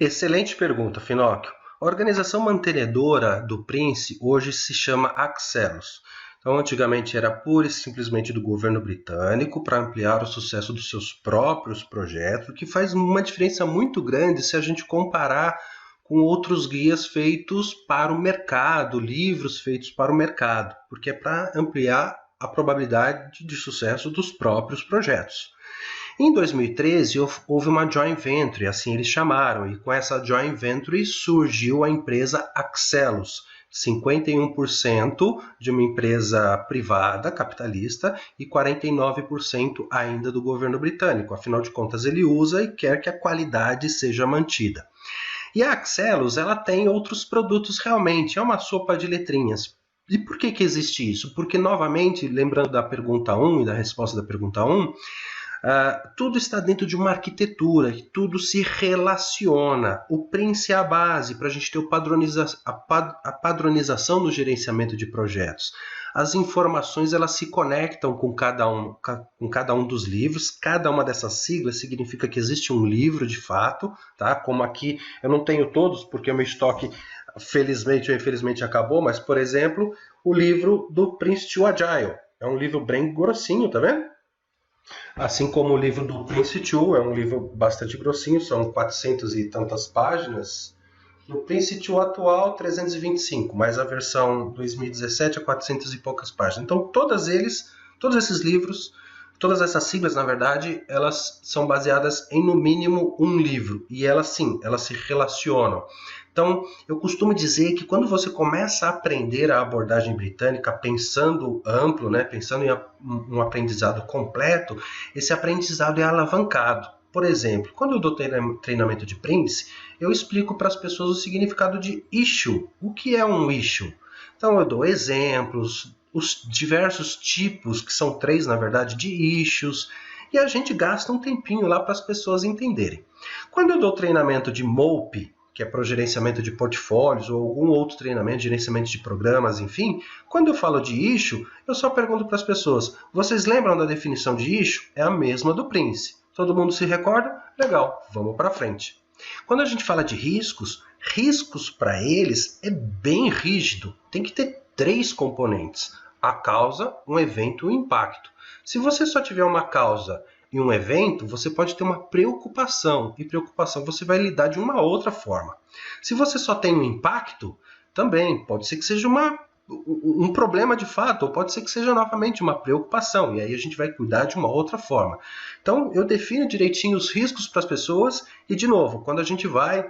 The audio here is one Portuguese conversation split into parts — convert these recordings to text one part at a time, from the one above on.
Excelente pergunta, Finóquio. A organização mantenedora do Prince hoje se chama Axelos. Então, antigamente era pura e simplesmente do governo britânico para ampliar o sucesso dos seus próprios projetos, o que faz uma diferença muito grande se a gente comparar com outros guias feitos para o mercado, livros feitos para o mercado, porque é para ampliar a probabilidade de sucesso dos próprios projetos. Em 2013, houve uma joint venture, assim eles chamaram, e com essa joint venture surgiu a empresa Axelos, 51% de uma empresa privada, capitalista, e 49% ainda do governo britânico. Afinal de contas, ele usa e quer que a qualidade seja mantida. E a Axelos, ela tem outros produtos realmente, é uma sopa de letrinhas. E por que existe isso? Porque, novamente, lembrando da pergunta 1 e da resposta da pergunta 1, tudo está dentro de uma arquitetura, tudo se relaciona. O Prince é a base para a gente ter a padronização no gerenciamento de projetos. As informações elas se conectam com cada um dos livros. Cada uma dessas siglas significa que existe um livro de fato, tá? Como aqui eu não tenho todos porque o meu estoque felizmente ou infelizmente acabou, mas por exemplo, o livro do Prince to Agile. É um livro bem grossinho, tá vendo? Assim como o livro do Prince 2, é um livro bastante grossinho, são 400 e tantas páginas. No Prince 2 atual, 325, mas a versão 2017 é 400 e poucas páginas. Então, todos esses livros, todas essas siglas, na verdade, elas são baseadas em, no mínimo, um livro. E elas, sim, elas se relacionam. Então, eu costumo dizer que quando você começa a aprender a abordagem britânica pensando amplo, né, pensando em um aprendizado completo, esse aprendizado é alavancado. Por exemplo, quando eu dou treinamento de Prince, eu explico para as pessoas o significado de issue. O que é um issue? Então, eu dou exemplos, os diversos tipos, que são 3, na verdade, de issues, e a gente gasta um tempinho lá para as pessoas entenderem. Quando eu dou treinamento de MOPE, que é para o gerenciamento de portfólios ou algum outro treinamento, gerenciamento de programas, enfim, quando eu falo de issue, eu só pergunto para as pessoas, vocês lembram da definição de issue? É a mesma do Prince. Todo mundo se recorda? Legal, vamos para frente. Quando a gente fala de riscos, riscos para eles é bem rígido. Tem que ter 3 componentes. A causa, um evento e um impacto. Se você só tiver uma causa e um evento, você pode ter uma preocupação. E preocupação você vai lidar de uma outra forma. Se você só tem um impacto, também pode ser que seja um problema de fato, ou pode ser que seja novamente uma preocupação, e aí a gente vai cuidar de uma outra forma. Então, eu defino direitinho os riscos para as pessoas, e de novo, quando a gente vai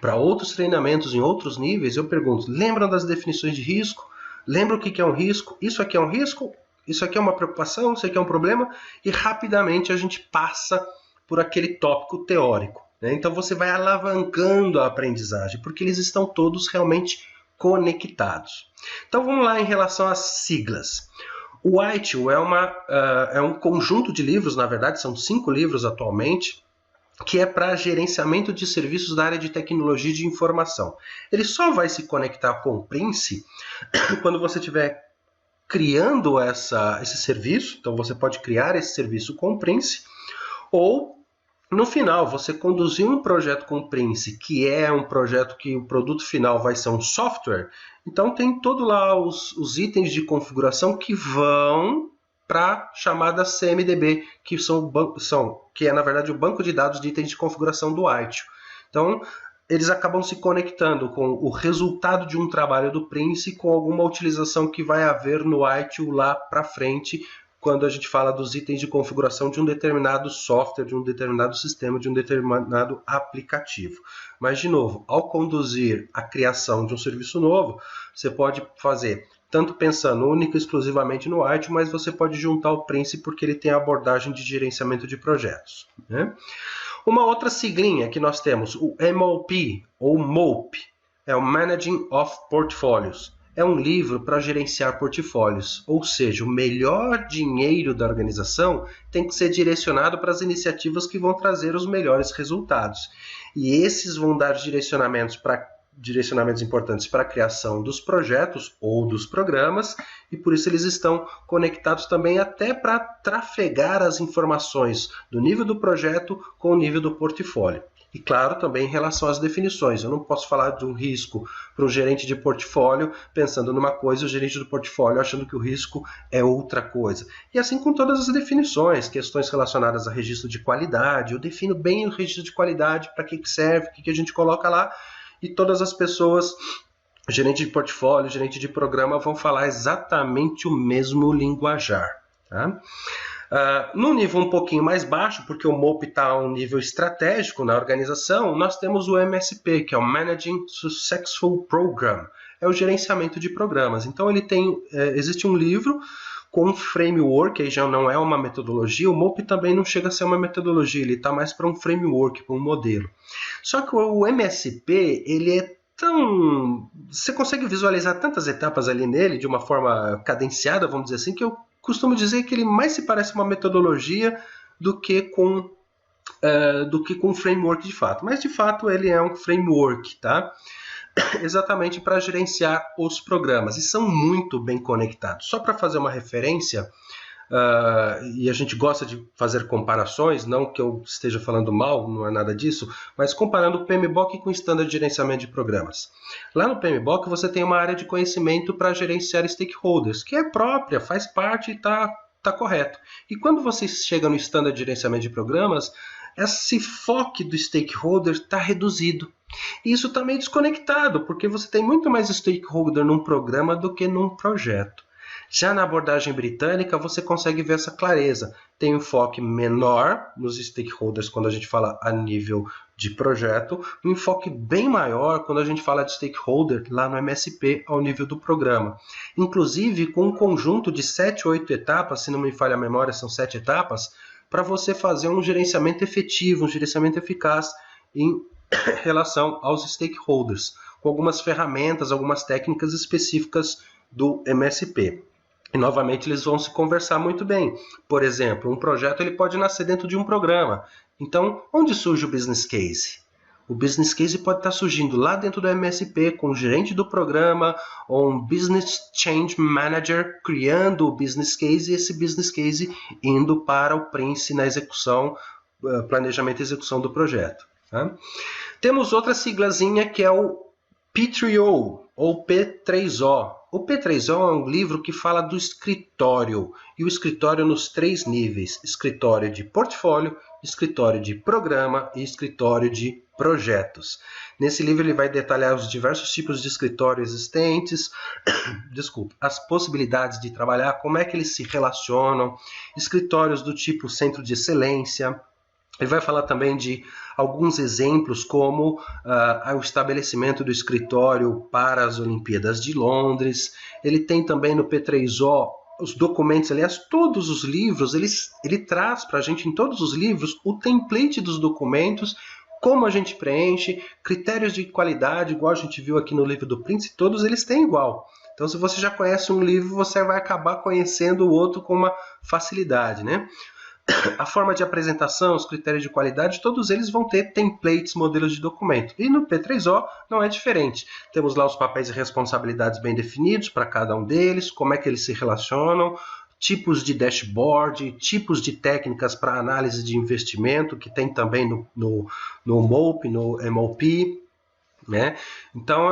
para outros treinamentos em outros níveis, eu pergunto, lembram das definições de risco? Lembra o que é um risco? Isso aqui é um risco? Isso aqui é uma preocupação? Isso aqui é um problema? E rapidamente a gente passa por aquele tópico teórico, né? Então você vai alavancando a aprendizagem, porque eles estão todos realmente conectados. Então vamos lá em relação às siglas. O ITIL é um conjunto de livros, na verdade são 5 livros atualmente, que é para gerenciamento de serviços da área de tecnologia de informação. Ele só vai se conectar com o Prince quando você estiver criando esse serviço, então você pode criar esse serviço com o Prince, ou no final você conduzir um projeto com o Prince, que é um projeto que o produto final vai ser um software, então tem todo lá os itens de configuração que vão para a chamada CMDB, que é na verdade o banco de dados de itens de configuração do ITIL. Então, eles acabam se conectando com o resultado de um trabalho do Prince com alguma utilização que vai haver no ITIL lá para frente, quando a gente fala dos itens de configuração de um determinado software, de um determinado sistema, de um determinado aplicativo. Mas, de novo, ao conduzir a criação de um serviço novo, você pode fazer tanto pensando única e exclusivamente no ITIL, mas você pode juntar o Prince porque ele tem a abordagem de gerenciamento de projetos, né? Uma outra siglinha que nós temos, o MOP, ou MOPE, é o Managing of Portfolios. É um livro para gerenciar portfólios, ou seja, o melhor dinheiro da organização tem que ser direcionado para as iniciativas que vão trazer os melhores resultados. E esses vão dar direcionamentos importantes para a criação dos projetos ou dos programas, e por isso eles estão conectados também até para trafegar as informações do nível do projeto com o nível do portfólio. E claro, também em relação às definições. Eu não posso falar de um risco para um gerente de portfólio pensando numa coisa e o gerente do portfólio achando que o risco é outra coisa. E assim com todas as definições, questões relacionadas a registro de qualidade. Eu defino bem o registro de qualidade, para que serve, o que a gente coloca lá, e todas as pessoas, gerente de portfólio, gerente de programa, vão falar exatamente o mesmo linguajar. Tá? Num nível um pouquinho mais baixo, porque o MOP está a um nível estratégico na organização, nós temos o MSP, que é o Managing Successful Program, é o gerenciamento de programas. Então existe um livro com um framework, aí já não é uma metodologia. O MOP também não chega a ser uma metodologia, ele está mais para um framework, para um modelo. Só que o MSP, ele é você consegue visualizar tantas etapas ali nele, de uma forma cadenciada, vamos dizer assim, que eu costumo dizer que ele mais se parece uma metodologia do que com um framework de fato. Mas, de fato, ele é um framework, tá? Exatamente para gerenciar os programas. E são muito bem conectados. Só para fazer uma referência, e a gente gosta de fazer comparações, não que eu esteja falando mal, não é nada disso, mas comparando o PMBOK com o Standard de Gerenciamento de Programas. Lá no PMBOK você tem uma área de conhecimento para gerenciar stakeholders, que é própria, faz parte e está correto. E quando você chega no Standard de Gerenciamento de Programas, esse foco do stakeholder está reduzido. E isso está meio desconectado, porque você tem muito mais stakeholder num programa do que num projeto. Já na abordagem britânica, você consegue ver essa clareza. Tem um enfoque menor nos stakeholders quando a gente fala a nível de projeto, um enfoque bem maior quando a gente fala de stakeholder lá no MSP ao nível do programa. Inclusive com um conjunto de 7 ou 8 etapas, se não me falha a memória, são 7 etapas, para você fazer um gerenciamento efetivo, um gerenciamento eficaz em relação aos stakeholders, com algumas ferramentas, algumas técnicas específicas do MSP. E, novamente, eles vão se conversar muito bem. Por exemplo, um projeto ele pode nascer dentro de um programa. Então, onde surge o business case? O business case pode estar surgindo lá dentro do MSP, com o gerente do programa, ou um business change manager criando o business case, e esse business case indo para o Prince na execução, planejamento e execução do projeto. Tá? Temos outra siglazinha que é o P3O, ou P3O. O P3O é um livro que fala do escritório, e o escritório nos 3 níveis: escritório de portfólio, escritório de programa e escritório de projetos. Nesse livro ele vai detalhar os diversos tipos de escritório existentes, as possibilidades de trabalhar, como é que eles se relacionam, escritórios do tipo centro de excelência. Ele vai falar também de alguns exemplos, como o estabelecimento do escritório para as Olimpíadas de Londres. Ele tem também no P3O os documentos, aliás, todos os livros, ele traz para a gente em todos os livros o template dos documentos, como a gente preenche, critérios de qualidade, igual a gente viu aqui no livro do Prince, todos eles têm igual. Então, se você já conhece um livro, você vai acabar conhecendo o outro com uma facilidade, né? A forma de apresentação, os critérios de qualidade, todos eles vão ter templates, modelos de documento. E no P3O não é diferente. Temos lá os papéis e responsabilidades bem definidos para cada um deles, como é que eles se relacionam, tipos de dashboard, tipos de técnicas para análise de investimento, que tem também no MOP, no MOP. Né? Então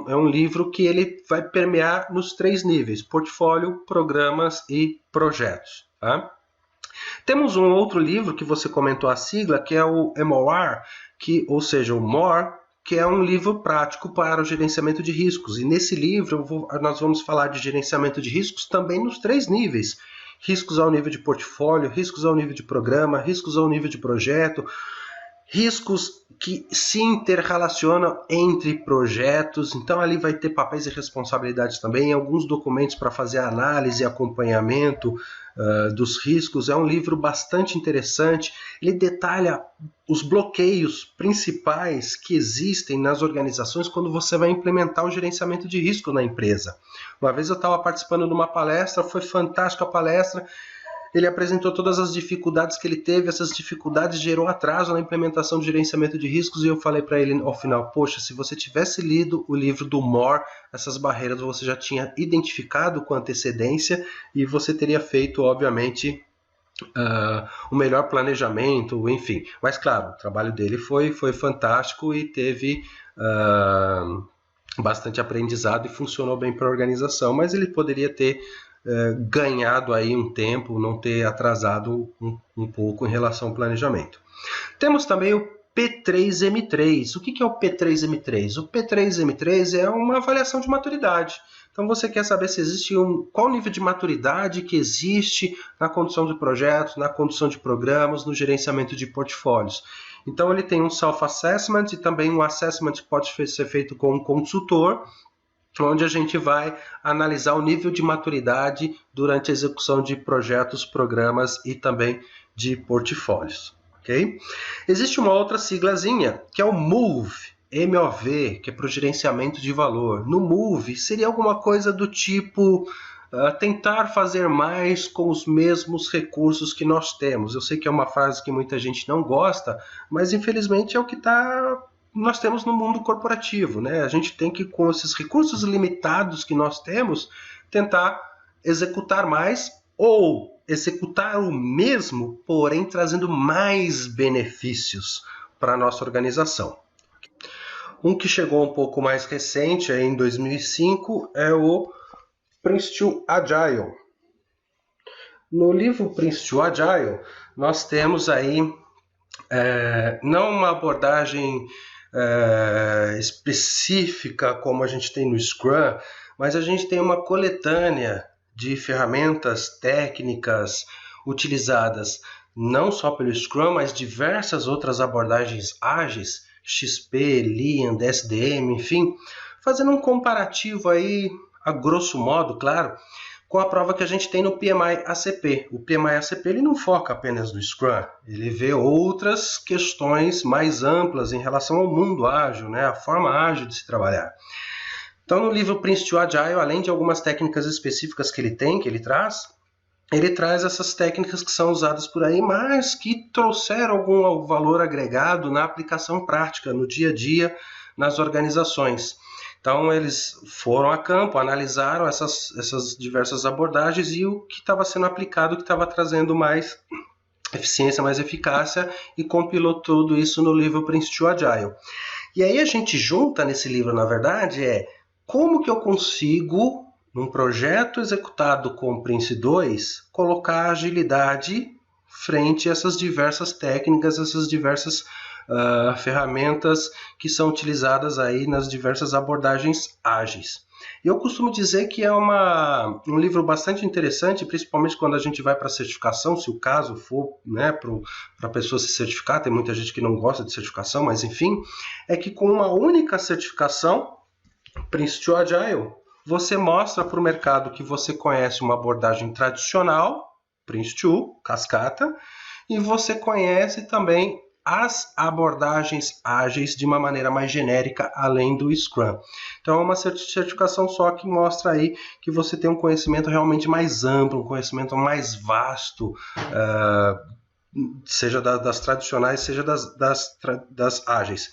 é um livro que ele vai permear nos 3 níveis: portfólio, programas e projetos. Tá? Temos um outro livro que você comentou a sigla, que é o MOR, ou seja, o MOR, que é um livro prático para o gerenciamento de riscos. E nesse livro nós vamos falar de gerenciamento de riscos também nos 3 níveis: riscos ao nível de portfólio, riscos ao nível de programa, riscos ao nível de projeto, riscos que se interrelacionam entre projetos. Então ali vai ter papéis e responsabilidades também, alguns documentos para fazer análise e acompanhamento dos riscos. É um livro bastante interessante. Ele detalha os bloqueios principais que existem nas organizações quando você vai implementar o gerenciamento de risco na empresa. Uma vez eu estava participando de uma palestra, foi fantástica a palestra. Ele apresentou todas as dificuldades que ele teve, essas dificuldades gerou atraso na implementação do gerenciamento de riscos, e eu falei para ele ao final: poxa, se você tivesse lido o livro do MOR, essas barreiras você já tinha identificado com antecedência e você teria feito, obviamente, o melhor planejamento, enfim. Mas claro, o trabalho dele foi fantástico e teve bastante aprendizado e funcionou bem para a organização, mas ele poderia ter ganhado aí um tempo, não ter atrasado um pouco em relação ao planejamento. Temos também o P3M3. O que é o P3M3? O P3M3 é uma avaliação de maturidade. Então você quer saber se existe qual o nível de maturidade que existe na condução de projetos, na condução de programas, no gerenciamento de portfólios. Então ele tem um self-assessment e também um assessment que pode ser feito com um consultor, onde a gente vai analisar o nível de maturidade durante a execução de projetos, programas e também de portfólios. Okay? Existe uma outra siglazinha, que é o MOVE, MOV, que é para o gerenciamento de valor. No MOVE seria alguma coisa do tipo tentar fazer mais com os mesmos recursos que nós temos. Eu sei que é uma frase que muita gente não gosta, mas infelizmente é o que nós temos no mundo corporativo, né? A gente tem que, com esses recursos limitados que nós temos, tentar executar mais ou executar o mesmo, porém trazendo mais benefícios para a nossa organização. Um que chegou um pouco mais recente, em 2005, é o Prince2 Agile. No livro Prince2 Agile, nós temos aí não uma abordagem específica como a gente tem no Scrum, mas a gente tem uma coletânea de ferramentas técnicas utilizadas não só pelo Scrum, mas diversas outras abordagens ágeis, XP, Lean, SDM, enfim, fazendo um comparativo aí, a grosso modo, claro, com a prova que a gente tem no PMI-ACP. O PMI-ACP ele não foca apenas no Scrum, ele vê outras questões mais amplas em relação ao mundo ágil, né, a forma ágil de se trabalhar. Então, no livro Prince2 Agile, além de algumas técnicas específicas que ele traz essas técnicas que são usadas por aí, mas que trouxeram algum valor agregado na aplicação prática, no dia a dia, nas organizações. Então, eles foram a campo, analisaram essas diversas abordagens e o que estava sendo aplicado, que estava trazendo mais eficiência, mais eficácia, e compilou tudo isso no livro Prince2 Agile. E aí a gente junta nesse livro, na verdade, como que eu consigo, num projeto executado com Prince2, colocar a agilidade frente a essas diversas técnicas, essas diversas ferramentas que são utilizadas aí nas diversas abordagens ágeis. Eu costumo dizer que é um livro bastante interessante, principalmente quando a gente vai para a certificação, se o caso for, né, para a pessoa se certificar. Tem muita gente que não gosta de certificação, mas enfim, é que com uma única certificação, Prince2 Agile, você mostra para o mercado que você conhece uma abordagem tradicional, Prince2, cascata, e você conhece também as abordagens ágeis de uma maneira mais genérica, além do Scrum. Então é uma certificação só que mostra aí que você tem um conhecimento realmente mais amplo, um conhecimento mais vasto, seja das tradicionais, seja das ágeis.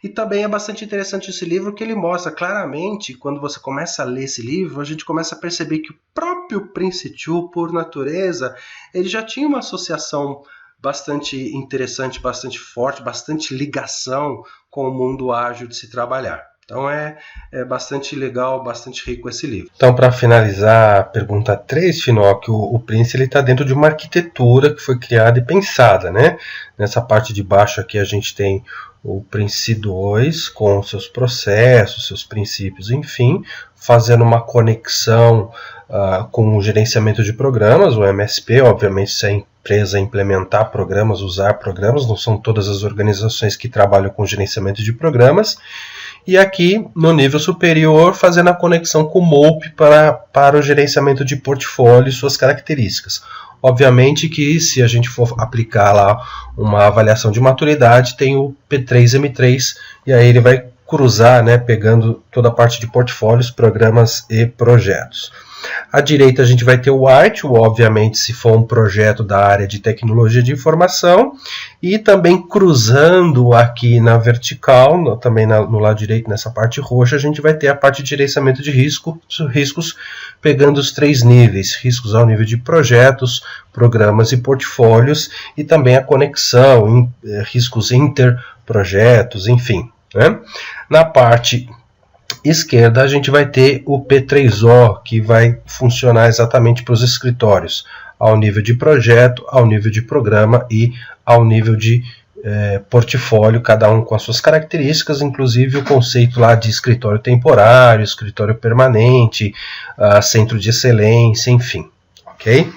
E também é bastante interessante esse livro, que ele mostra claramente, quando você começa a ler esse livro, a gente começa a perceber que o próprio Prince2, por natureza, ele já tinha uma associação bastante interessante, bastante forte, bastante ligação com o mundo ágil de se trabalhar. Então é bastante legal, bastante rico esse livro. Então, para finalizar a pergunta 3, Finoc, o Prince está dentro de uma arquitetura que foi criada e pensada, né? Nessa parte de baixo aqui a gente tem o Prince 2 com seus processos, seus princípios, enfim, fazendo uma conexão com o gerenciamento de programas, o MSP. Obviamente, se a empresa implementar programas, usar programas, não são todas as organizações que trabalham com gerenciamento de programas. E aqui, no nível superior, fazendo a conexão com o MOP para o gerenciamento de portfólio e suas características. Obviamente que, se a gente for aplicar lá uma avaliação de maturidade, tem o P3M3, e aí ele vai cruzar, né, pegando toda a parte de portfólios, programas e projetos. À direita a gente vai ter o White, obviamente se for um projeto da área de tecnologia de informação, e também cruzando aqui na vertical, também no lado direito, nessa parte roxa, a gente vai ter a parte de gerenciamento de riscos, pegando os 3 níveis, riscos ao nível de projetos, programas e portfólios, e também a conexão, riscos interprojetos, enfim. Né? Na parte esquerda a gente vai ter o P3O, que vai funcionar exatamente para os escritórios, ao nível de projeto, ao nível de programa e ao nível de portfólio, cada um com as suas características, inclusive o conceito lá de escritório temporário, escritório permanente, centro de excelência, enfim, ok?